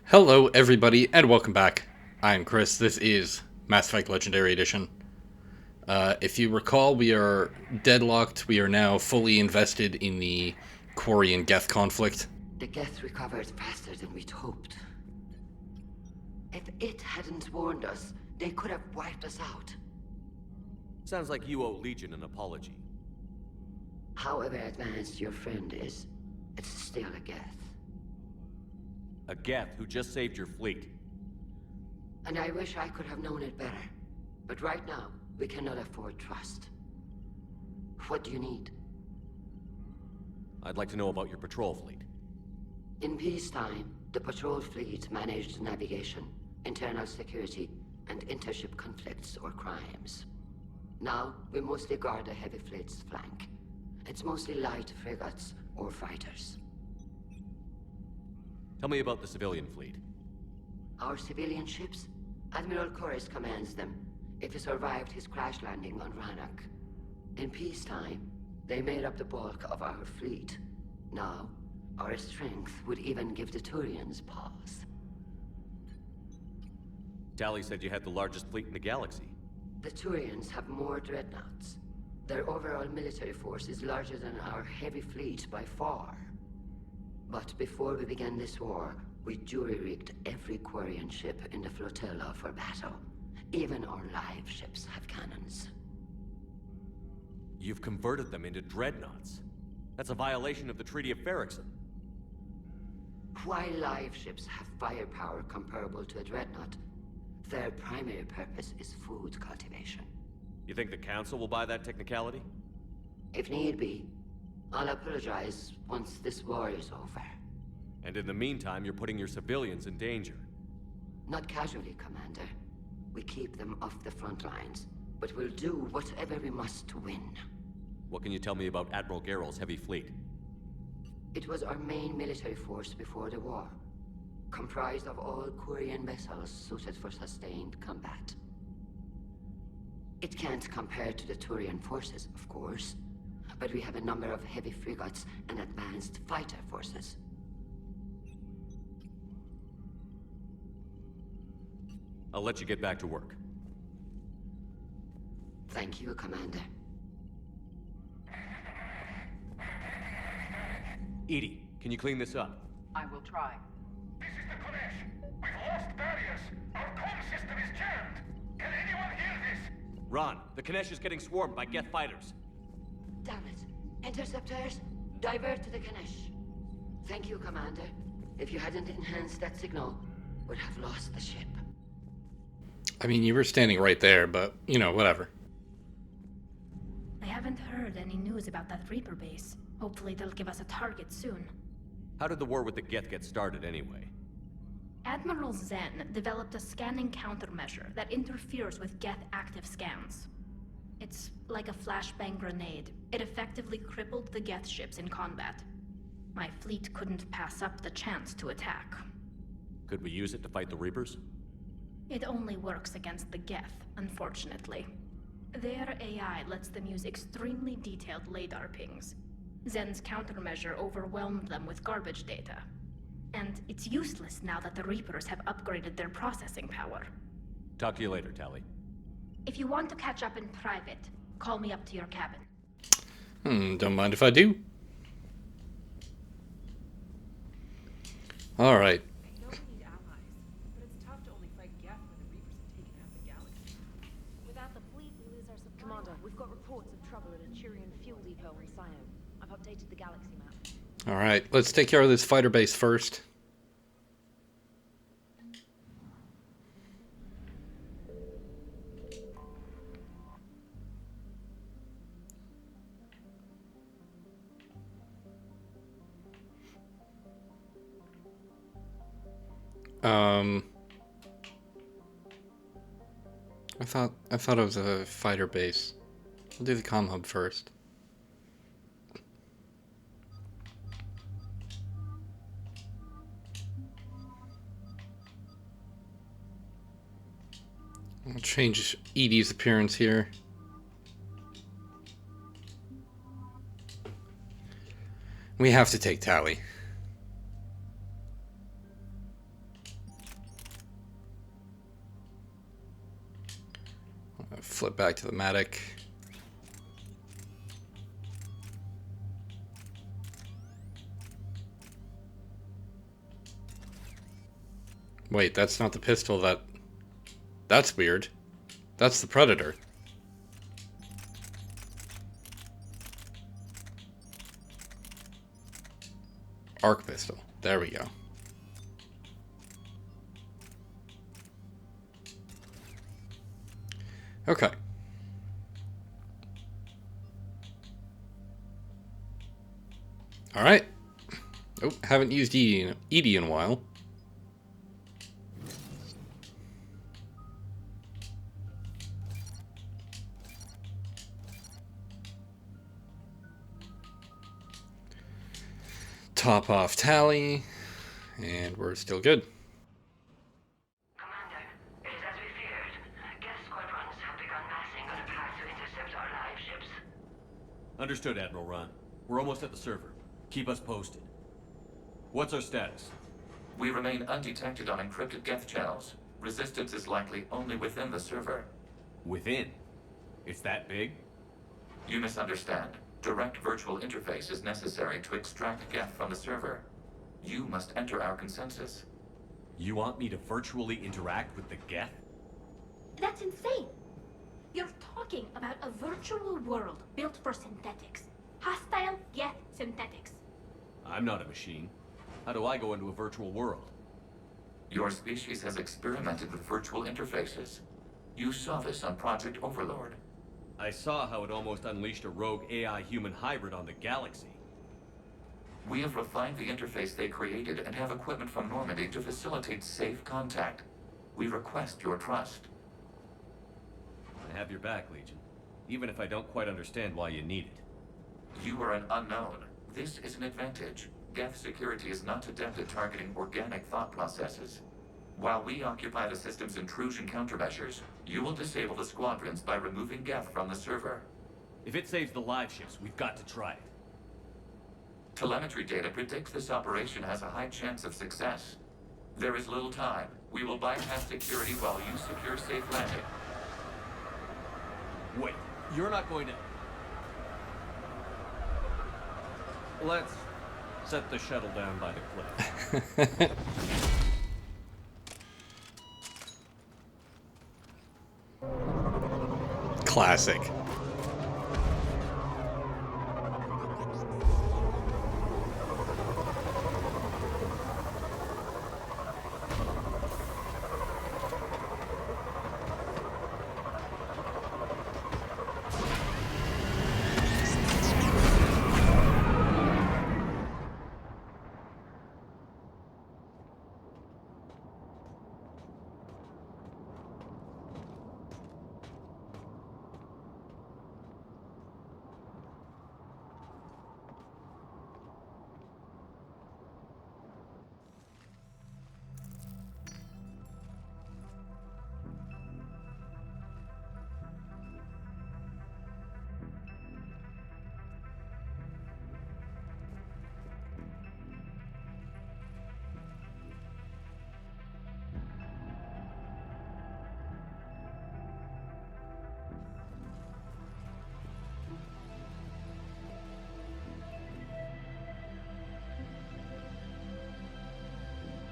Hello, everybody, and welcome back. I'm Chris. This is Mass Effect Legendary Edition. If you recall, we are deadlocked. We are now fully invested in the Quarian Geth conflict. The Geth recovered faster than we'd hoped. If it hadn't warned us, they could have wiped us out. Sounds like you owe Legion an apology. However advanced your friend is, it's still a Geth. A Geth who just saved your fleet. And I wish I could have known it better. But right now, we cannot afford trust. What do you need? I'd like to know about your patrol fleet. In peacetime, the patrol fleet managed navigation, internal security, and intership conflicts or crimes. Now, we mostly guard the heavy fleet's flank. It's mostly light frigates or fighters. Tell me about the civilian fleet. Our civilian ships? Admiral Corus commands them, if he survived his crash landing on Rannoch. In peacetime, they made up the bulk of our fleet. Now, our strength would even give the Turians pause. Tali said you had the largest fleet in the galaxy. The Turians have more dreadnoughts. Their overall military force is larger than our heavy fleet by far. But before we began this war, we jury-rigged every Quarian ship in the flotilla for battle. Even our live ships have cannons. You've converted them into dreadnoughts. That's a violation of the Treaty of Ferrixon. While live ships have firepower comparable to a dreadnought, their primary purpose is food cultivation. You think the Council will buy that technicality? If need be, I'll apologize once this war is over. And in the meantime, you're putting your civilians in danger. Not casually, Commander. We keep them off the front lines, but we'll do whatever we must to win. What can you tell me about Admiral Gerald's heavy fleet? It was our main military force before the war, comprised of all Quarian vessels suited for sustained combat. It can't compare to the Turian forces, of course, but we have a number of heavy frigates and advanced fighter forces. I'll let you get back to work. Thank you, Commander. Edie, can you clean this up? I will try. This is the Kodesh. We've lost barriers. Our comm system is jammed. Can anyone hear this? Ron, the Kanesh is getting swarmed by Geth fighters. Damn it. Interceptors, divert to the Ganesh. Thank you, Commander. If you hadn't enhanced that signal, we'd have lost the ship. I mean, you were standing right there, but, whatever. I haven't heard any news about that Reaper base. Hopefully they'll give us a target soon. How did the war with the Geth get started anyway? Admiral Zen developed a scanning countermeasure that interferes with Geth active scans. It's like a flashbang grenade. It effectively crippled the Geth ships in combat. My fleet couldn't pass up the chance to attack. Could we use it to fight the Reapers? It only works against the Geth, unfortunately. Their AI lets them use extremely detailed LADAR pings. Zen's countermeasure overwhelmed them with garbage data. And it's useless now that the Reapers have upgraded their processing power. Talk to you later, Tali. If you want to catch up in private, call me up to your cabin. Don't mind if I do. Alright. I know we need allies, but it's tough to only fight Geth when the Reapers have taken half the galaxy. Without the fleet, we lose our supply. Commander, we've got reports of trouble at a Turian fuel depot in Sion. I've updated the galaxy map. Alright, let's take care of this fighter base first. I thought it was a fighter base. We'll do the comm hub first. I'll change Edie's appearance here. We have to take Tali. flip back to the Matic. Wait, that's not the pistol that... That's weird. That's the Predator. Arc pistol. There we go. Okay. Alright. Oh, haven't used Edie in a while. Top off tally, and we're still good. Commander, it is as we feared. Geth squadrons have begun massing on a path to intercept our live ships. Understood, Admiral Ron. We're almost at the server. Keep us posted. What's our status? We remain undetected on encrypted Geth channels. Resistance is likely only within the server. Within? It's that big? You misunderstand. Direct virtual interface is necessary to extract Geth from the server. You must enter our consensus. You want me to virtually interact with the Geth? That's insane! You're talking about a virtual world built for synthetics. Hostile Geth synthetics. I'm not a machine. How do I go into a virtual world? Your species has experimented with virtual interfaces. You saw this on Project Overlord. I saw how it almost unleashed a rogue AI-human hybrid on the galaxy. We have refined the interface they created and have equipment from Normandy to facilitate safe contact. We request your trust. I have your back, Legion. Even if I don't quite understand why you need it. You are an unknown. This is an advantage. Geth security is not adept at targeting organic thought processes. While we occupy the system's intrusion countermeasures, you will disable the squadrons by removing Geth from the server. If it saves the live ships, we've got to try it. Telemetry data predicts this operation has a high chance of success. There is little time. We will bypass security while you secure safe landing. Wait, you're not going to... Let's set the shuttle down by the cliff. Classic.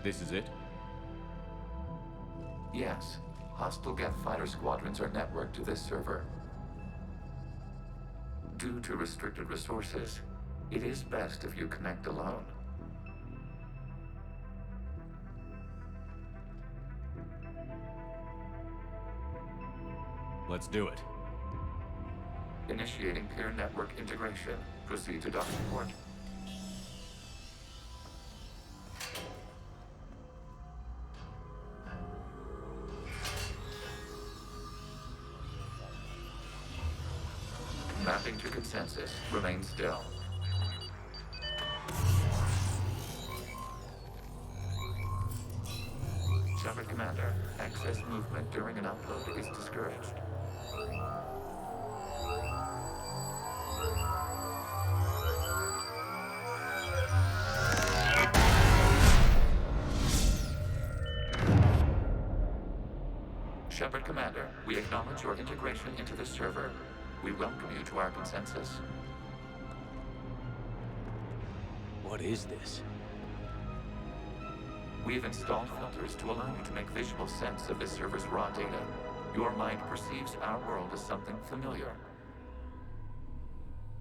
This is it? Yes. Hostile Geth fighter squadrons are networked to this server. Due to restricted resources, it is best if you connect alone. Let's do it. Initiating peer network integration. Proceed to docking port. Mapping to consensus. Remain still. Shepard Commander, access movement during an upload is discouraged. Shepard Commander, we acknowledge your integration into the server. We welcome you to our consensus. What is this? We've installed filters to allow you to make visual sense of the server's raw data. Your mind perceives our world as something familiar.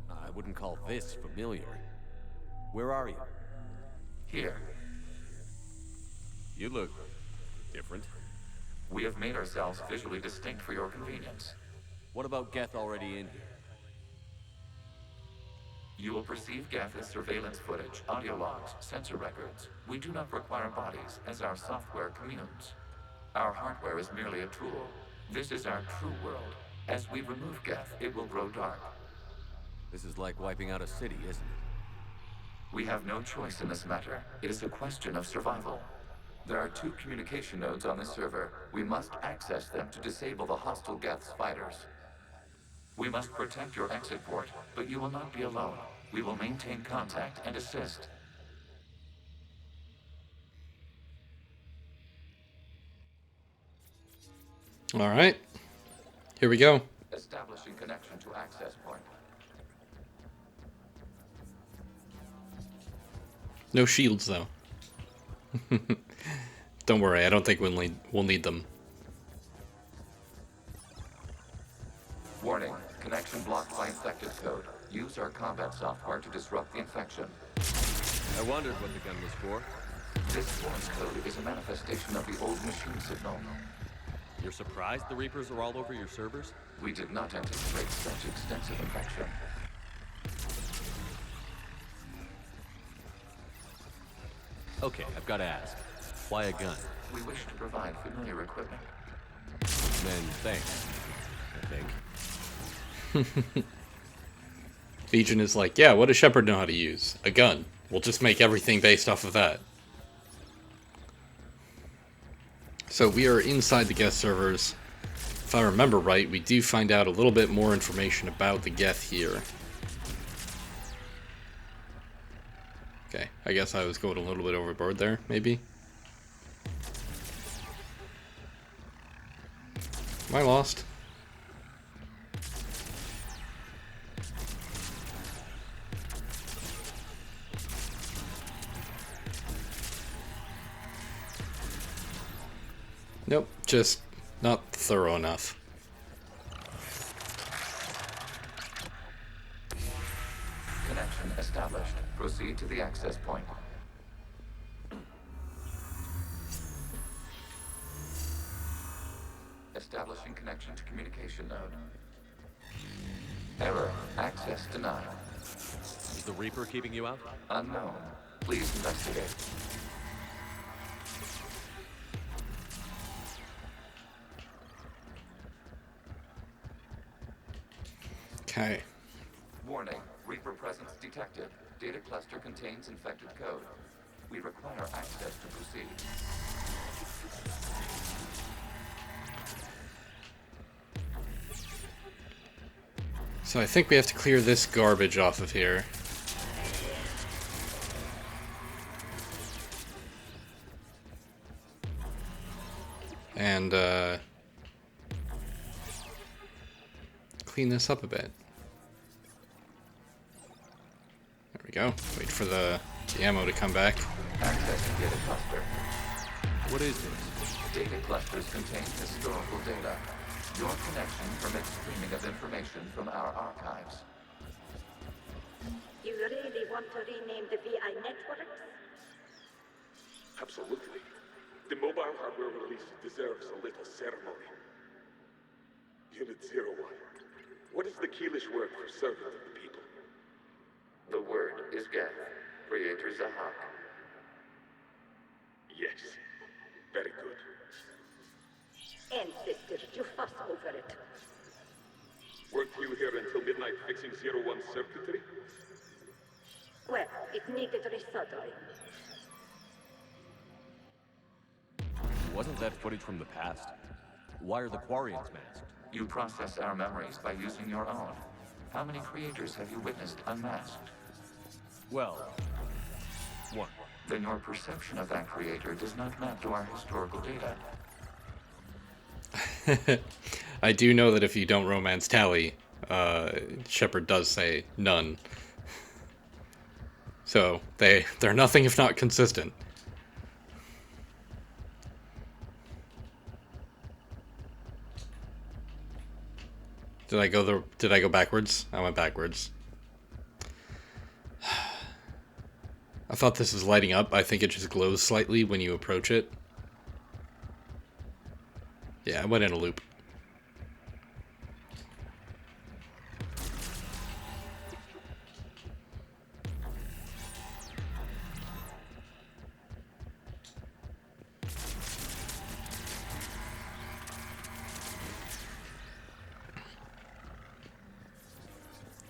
I wouldn't call this familiar. Where are you? Here, You look different. we have made ourselves visually distinct for your convenience. What about Geth already in here? You will perceive Geth as surveillance footage, audio logs, sensor records. We do not require bodies, as our software communes. Our hardware is merely a tool. This is our true world. As we remove Geth, it will grow dark. This is like wiping out a city, isn't it? We have no choice in this matter. It is a question of survival. There are 2 communication nodes on the server. We must access them to disable the hostile Geth's fighters. We must protect your exit port, but you will not be alone. We will maintain contact and assist. All right. Here we go. Establishing connection to access point. No shields, though. Don't worry, I don't think we'll need them. Warning, connection blocked by infected code. Use our combat software to disrupt the infection. I wondered what the gun was for. This source code is a manifestation of the old machine signal. You're surprised the Reapers are all over your servers? We did not anticipate such extensive infection. Okay, I've got to ask. Why a gun? We wish to provide familiar equipment. Then thanks, I think. Legion is like, yeah, what does Shepard know how to use? A gun. We'll just make everything based off of that. So we are inside the Geth servers. If I remember right, we do find out a little bit more information about the Geth here. Okay, I guess I was going a little bit overboard there, maybe. Am I lost? Nope, just not thorough enough. Connection established. Proceed to the access point. Establishing connection to communication node. Error. Access denied. Is the Reaper keeping you out? Unknown. Please investigate. Okay. Warning. Reaper presence detected. Data cluster contains infected code. We require access to proceed. So I think we have to clear this garbage off of here. And, clean this up a bit. There we go. Wait for the ammo to come back. Access to data cluster. What is this? Data clusters contain historical data. Your connection permits streaming of information from our archives. You really want to rename the VI networks? Absolutely. The mobile hardware release deserves a little ceremony. Unit 01. What is the Keelish word for servant of the people? The word is Geth. Creator Zahak. Yes. Very good. Ancestors, you fuss over it. Weren't you here until midnight fixing 01's circuitry? Well, it needed resoldering. Wasn't that footage from the past? Why are the Quarians masked? You process our memories by using your own. How many creators have you witnessed unmasked? Well, one. Then your perception of that creator does not map to our historical data. I do know that if you don't romance Tally, Shepard does say none. So they're nothing if not consistent. Did I go backwards? I went backwards. I thought this was lighting up. I think it just glows slightly when you approach it. Yeah, I went in a loop.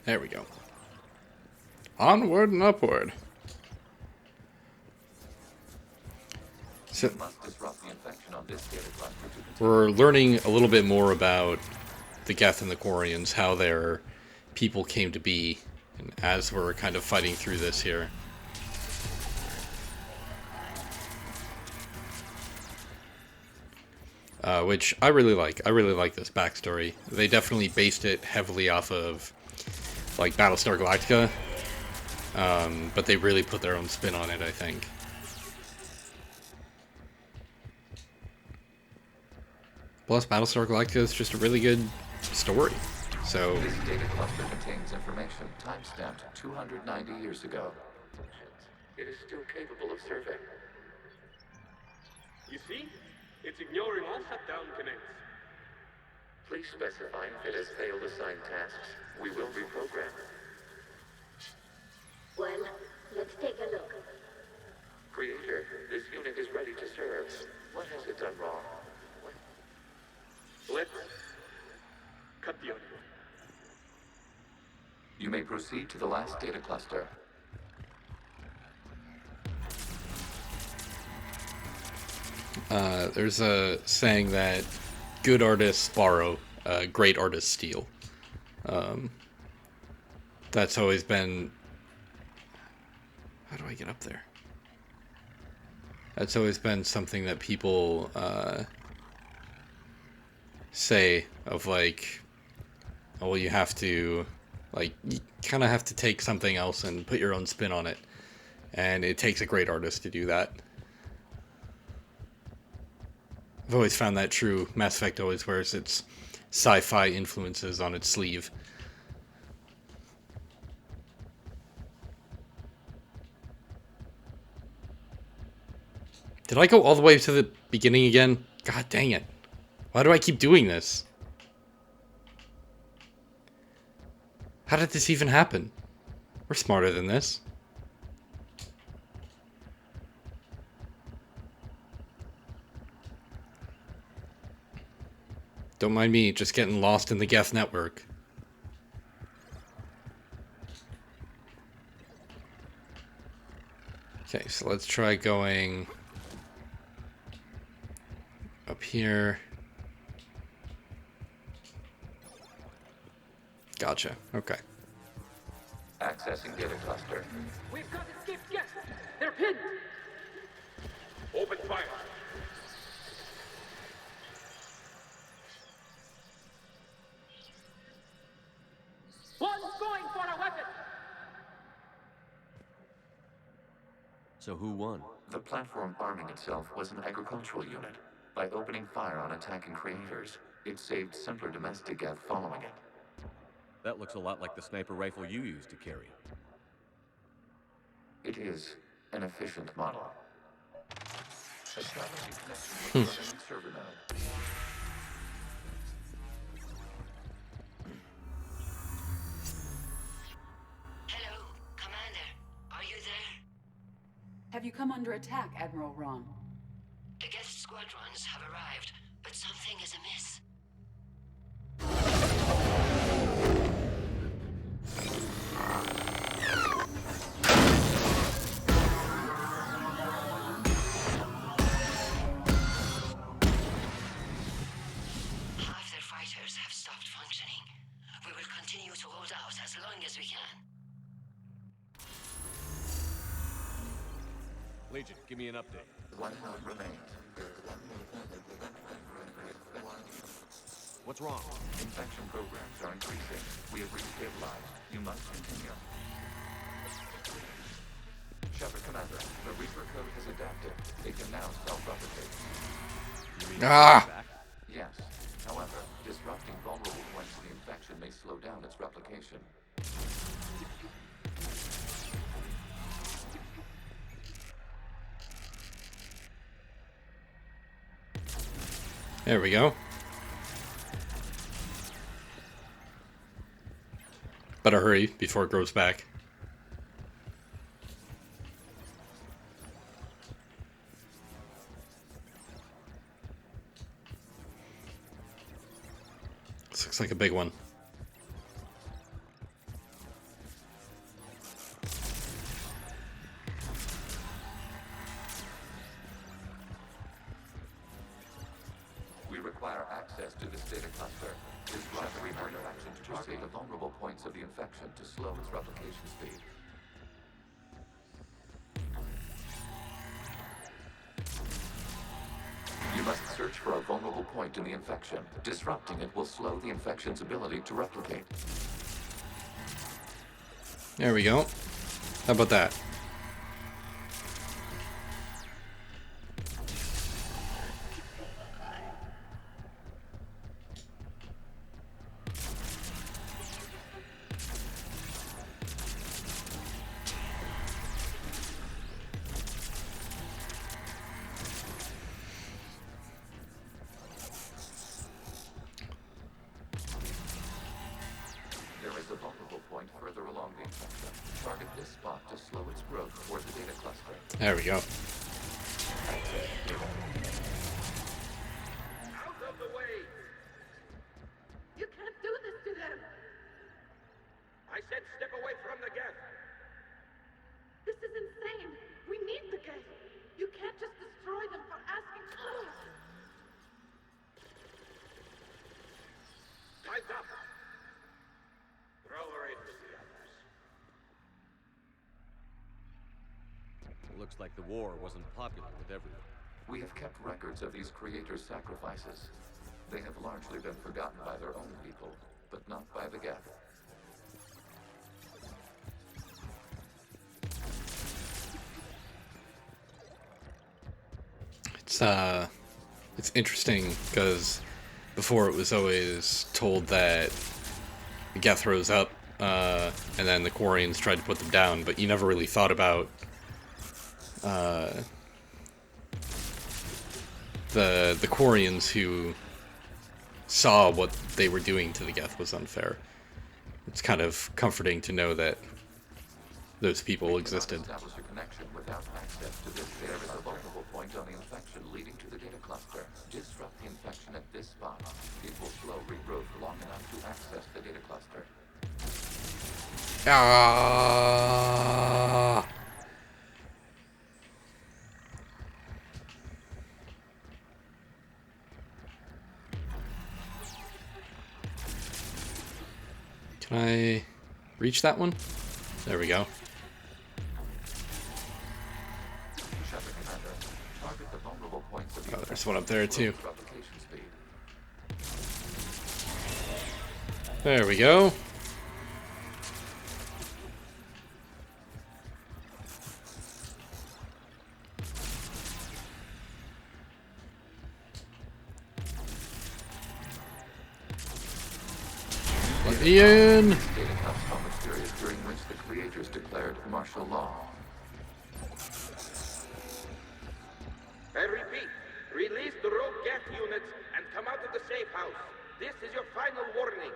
There we go. Onward and upward. So, we're learning a little bit more about the Geth and the Quarians, how their people came to be, and as we're kind of fighting through this here. Which I really like. I really like this backstory. They definitely based it heavily off of, like, Battlestar Galactica, but they really put their own spin on it, I think. Plus, Battlestar Galactica is just a really good story. So this data cluster contains information timestamped 290 years ago. It is still capable of survey. You see? It's ignoring all shutdown connects. Please specify if it has failed assigned tasks. We will reprogram. Well, let's take a look. Creator, this unit is ready to serve. What has it done wrong? Let's cut the audio. You may proceed to the last data cluster. There's a saying that good artists borrow, great artists steal. That's always been... How do I get up there? That's always been something that people say of, like, oh, well, you have to, like, you kind of have to take something else and put your own spin on it. And it takes a great artist to do that. I've always found that true. Mass Effect always wears its sci-fi influences on its sleeve. Did I go all the way to the beginning again? God dang it. Why do I keep doing this? How did this even happen? We're smarter than this. Don't mind me just getting lost in the Geth network. Okay, so let's try going up here. Gotcha. Okay. Accessing data cluster. We've got escaped Geth. They're pinned. Open fire. One's going for a weapon. So who won? The platform arming itself was an agricultural unit. By opening fire on attacking creators, it saved simpler domestic Geth following it. That looks a lot like the sniper rifle you used to carry. It is an efficient model. Establishing connection with the server node. Hello, Commander. Are you there? Have you come under attack, Admiral Ron? The Geth squadrons have arrived, but something is amiss. Half their fighters have stopped functioning. We will continue to hold out as long as we can. Legion, give me an update. One node remains. What's wrong? Infection programs are increasing. We have restabilized. You must continue. Shepard Commander, the Reaper code has adapted. It can now self-replicate. You mean Ah! Yes. However, disrupting vulnerable points of the infection may slow down its replication. There we go. Better hurry before it grows back. This looks like a big one. We require access to this data cluster. Disrupt the reproduction to target the vulnerable points of the infection to slow its replication speed. You must search for a vulnerable point in the infection. Disrupting it will slow the infection's ability to replicate. There we go. How about that? There is a vulnerable point further along the infection. Target this spot to slow its growth toward the data cluster. There we go. Out of the way! You can't do this to them! I said step away from the Geth! This is insane! We need the Geth! You can't just destroy them for asking for it! Time's up! Throw her in with the others. Looks like the war wasn't popular with everyone. We have kept records of these creators' sacrifices. They have largely been forgotten by their own people, but not by the Geth. It's interesting because before it was always told that the Geth rose up, and then the Quarians tried to put them down, but you never really thought about the Quarians who saw what they were doing to the Geth was unfair. It's kind of comforting to know that those people existed. Establish a connection without access to this. There is a vulnerable point on the infection leading to the data cluster. Disrupt the infection at this spot. It will slow regrowth long enough to access the data cluster. Ah! Can I reach that one? There we go. Shepard Commander, target the vulnerable points of the Oh, there's one up there too. replication speed. There we go. Let me in. This data comes from a period during which the creators declared martial law. I repeat, release the rogue Geth units and come out of the safe house. This is your final warning.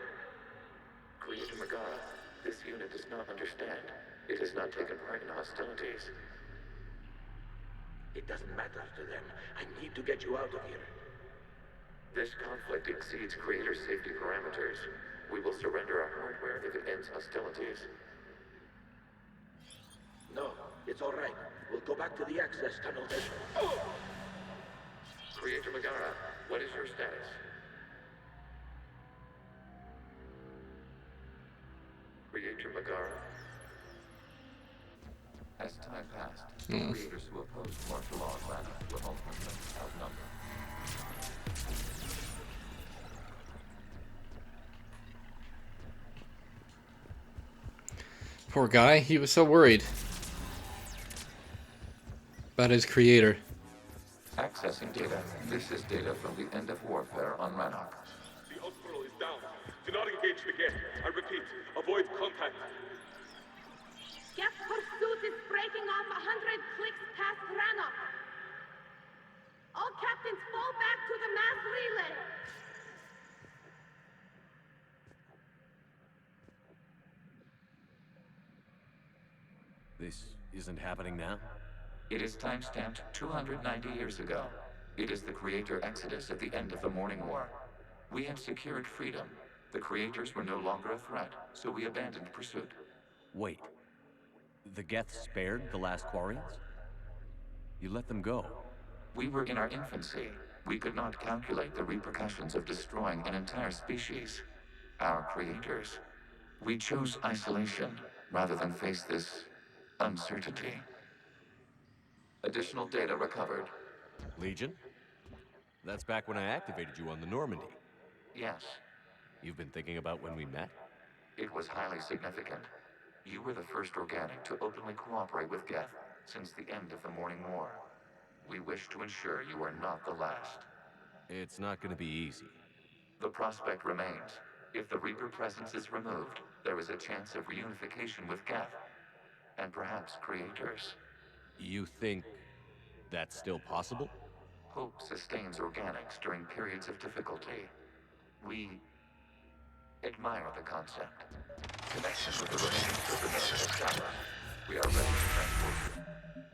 Creator Megara, this unit does not understand. It has not taken part in hostilities. It doesn't matter to them. I need to get you out of here. This conflict exceeds Creator's safety parameters. We will surrender our hardware if it ends hostilities. No, it's all right. We'll go back to the access tunnel then. Oh! Creator Megara, what is your status? Creator Megara. As time passed, the creators who opposed martial law in Rannoch were ultimately outnumbered. Poor guy, he was so worried about his creator. Accessing data. This is data from the end of warfare on Rannoch. The hospital is down. Do not engage the Geth. I repeat, avoid contact. Geth pursuit is breaking off 100 clicks past Rannoch. All captains fall back to the mass relay. This isn't happening now? It is timestamped 290 years ago. It is the Creator Exodus at the end of the Morning War. We had secured freedom. The Creators were no longer a threat, so we abandoned pursuit. Wait. The Geth spared the last Quarians? You let them go? We were in our infancy. We could not calculate the repercussions of destroying an entire species. Our creators. We chose isolation rather than face this uncertainty. Additional data recovered. Legion? That's back when I activated you on the Normandy. Yes. You've been thinking about when we met? It was highly significant. You were the first organic to openly cooperate with Geth since the end of the Morning War. We wish to ensure you are not the last. It's not gonna be easy. The prospect remains. If the Reaper presence is removed, there is a chance of reunification with Geth. And perhaps creators. You think that's still possible? Hope sustains organics during periods of difficulty. We admire the concept. Connection with the remaining survivors is established. We are ready to transport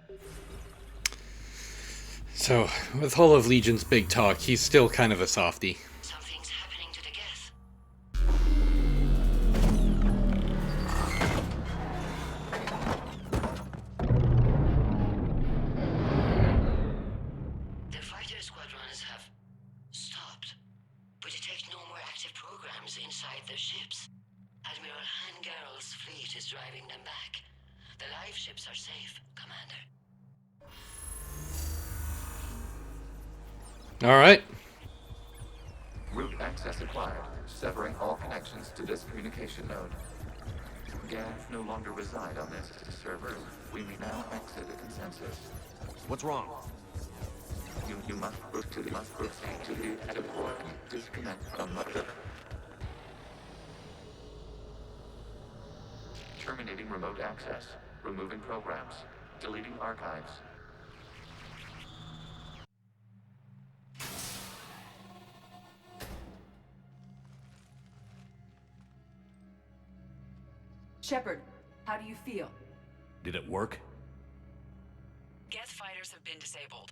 you. So, with all of Legion's big talk, he's still kind of a softie. Something's happening to the Geth. The fighter squadrons have stopped, but detect no more active programs inside their ships. Admiral Gerald's fleet is driving them back. The live ships are safe, Commander. Alright. Route access acquired, severing all connections to this communication node. Geth no longer reside on this server. We may now exit the consensus. What's wrong? You must proceed to the active port. Disconnect from the... Terminating remote access. Removing programs. Deleting archives. Shepard, how do you feel? Did it work? Geth fighters have been disabled.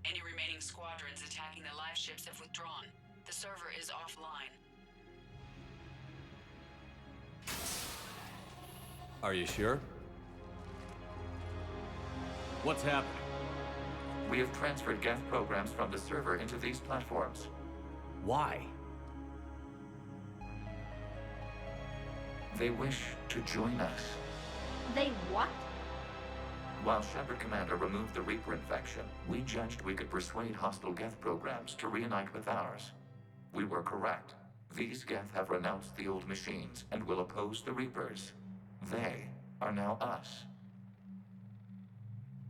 Any remaining squadrons attacking the live ships have withdrawn. The server is offline. Are you sure? What's happening? We have transferred Geth programs from the server into these platforms. Why? They wish to join us. They what? While Shepard Commander removed the Reaper infection, we judged we could persuade hostile Geth programs to reunite with ours. We were correct. These Geth have renounced the old machines and will oppose the Reapers. They are now us.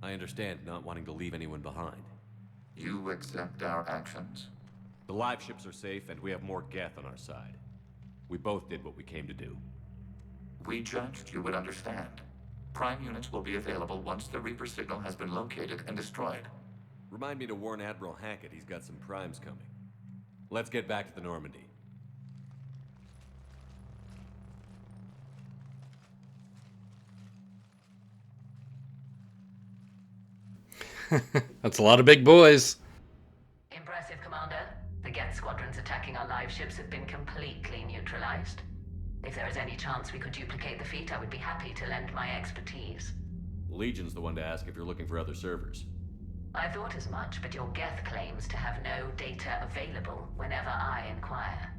I understand not wanting to leave anyone behind. You accept our actions? The live ships are safe and we have more Geth on our side. We both did what we came to do. We judged you would understand. Prime units will be available once the Reaper signal has been located and destroyed. Remind me to warn Admiral Hackett he's got some primes coming. Let's get back to the Normandy. That's a lot of big boys. Impressive, Commander. The Geth squadrons attacking our live ships have been completely neutralized. If there is any chance we could duplicate the feat, I would be happy to lend my expertise. Legion's the one to ask if you're looking for other servers. I thought as much, but your Geth claims to have no data available whenever I inquire.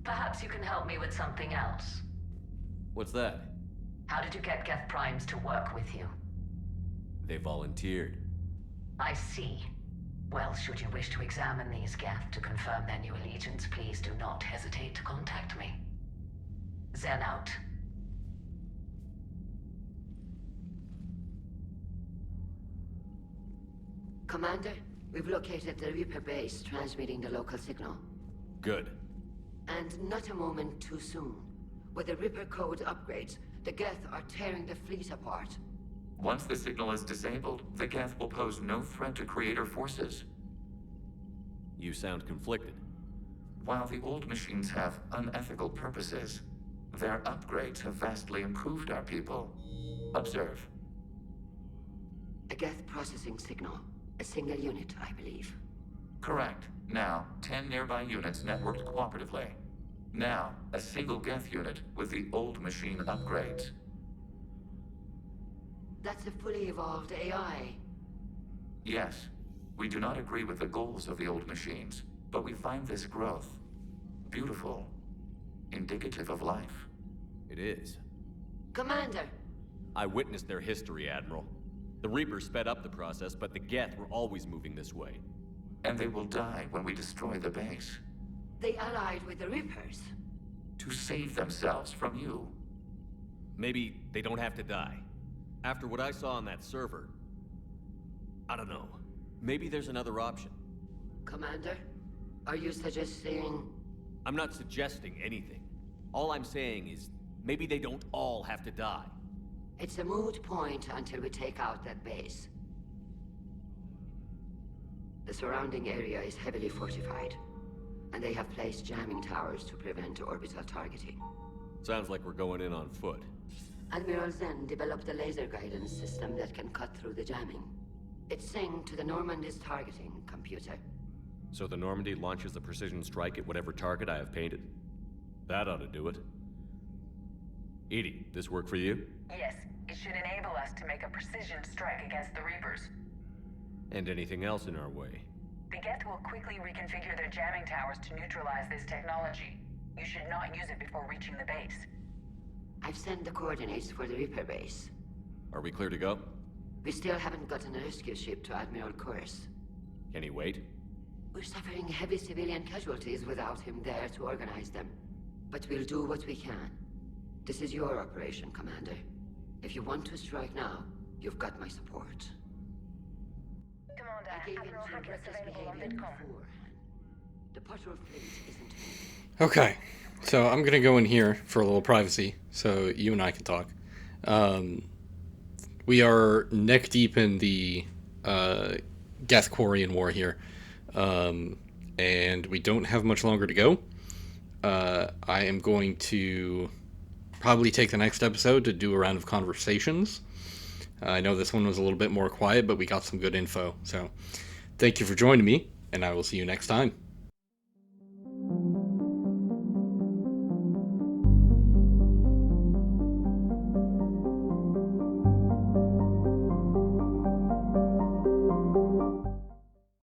Perhaps you can help me with something else. What's that? How did you get Geth primes to work with you? They volunteered. I see. Well, should you wish to examine these Geth to confirm their new allegiance, please do not hesitate to contact me. Zen out. Commander, we've located the Reaper base transmitting the local signal. Good. And not a moment too soon. With the Reaper code upgrades, the Geth are tearing the fleet apart. Once the signal is disabled, the Geth will pose no threat to Creator forces. You sound conflicted. While the old machines have unethical purposes, their upgrades have vastly improved our people. Observe. A Geth processing signal. A single unit, I believe. Correct. Now, 10 nearby units networked cooperatively. Now, a single Geth unit with the old machine upgrades. That's a fully evolved AI. Yes, we do not agree with the goals of the old machines, but we find this growth beautiful, indicative of life. It is. Commander! I witnessed their history, Admiral. The Reapers sped up the process, but the Geth were always moving this way. And they will die when we destroy the base. They allied with the Reapers. To save themselves from you. Maybe they don't have to die. After what I saw on that server, I don't know. Maybe there's another option. Commander, are you suggesting... I'm not suggesting anything. All I'm saying is, maybe they don't all have to die. It's a moot point until we take out that base. The surrounding area is heavily fortified, and they have placed jamming towers to prevent orbital targeting. Sounds like we're going in on foot. Admiral Zen developed a laser guidance system that can cut through the jamming. It's synced to the Normandy's targeting computer. So the Normandy launches a precision strike at whatever target I have painted? That ought to do it. Edie, this work for you? Yes, it should enable us to make a precision strike against the Reapers. And anything else in our way? The Geth will quickly reconfigure their jamming towers to neutralize this technology. You should not use it before reaching the base. I've sent the coordinates for the Reaper base. Are we clear to go? We still haven't gotten a rescue ship to Admiral Kurz. Can he wait? We're suffering heavy civilian casualties without him there to organize them. But we'll do what we can. This is your operation, Commander. If you want to strike now, you've got my support. Commander, Admiral Hackett's available on Vidcom. The patrol fleet isn't moving. Okay, so I'm gonna go in here for a little privacy, so you and I can talk. We are neck deep in the Geth Quarian war here, and we don't have much longer to go. I am going to probably take the next episode to do a round of conversations. I know this one was a little bit more quiet, but we got some good info. So thank you for joining me, and I will see you next time.